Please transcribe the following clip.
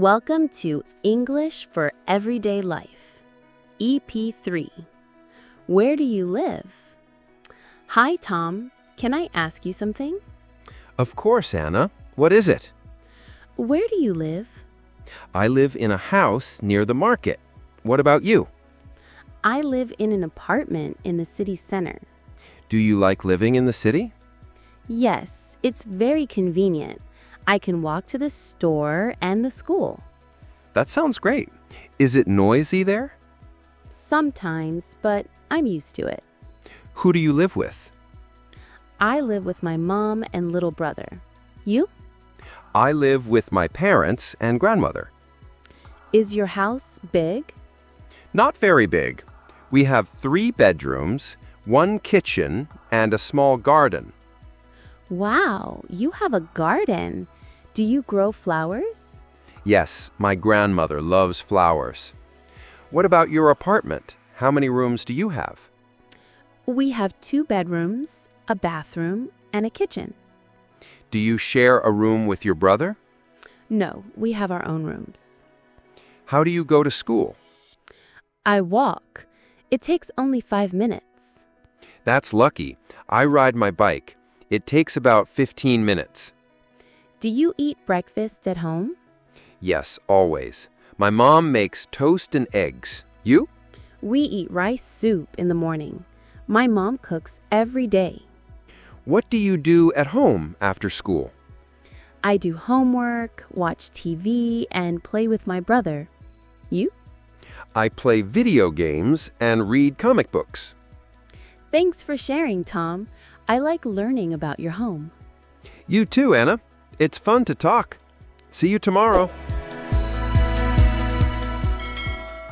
Welcome to English for Everyday Life, EP3. Where do you live? Hi, Tom. Can I ask you something? Of course, Anna. What is it? Where do you live? I live in a house near the market. What about you? I live in an apartment in the city center. Do you like living in the city? Yes, it's very convenient. I can walk to the store and the school. That sounds great. Is it noisy there? Sometimes, but I'm used to it. Who do you live with? I live with my mom and little brother. You? I live with my parents and grandmother. Is your house big? Not very big. We have 3 bedrooms, 1 kitchen, and a small garden. Wow, you have a garden. Do you grow flowers? Yes, my grandmother loves flowers. What about your apartment? How many rooms do you have? We have 2 bedrooms, a bathroom, and a kitchen. Do you share a room with your brother? No, we have our own rooms. How do you go to school? I walk. It takes only 5 minutes. That's lucky. I ride my bike. It takes about 15 minutes. Do you eat breakfast at home? Yes, always. My mom makes toast and eggs. You? We eat rice soup in the morning. My mom cooks every day. What do you do at home after school? I do homework, watch TV, and play with my brother. You? I play video games and read comic books. Thanks for sharing, Tom. I like learning about your home. You too, Anna. It's fun to talk. See you tomorrow.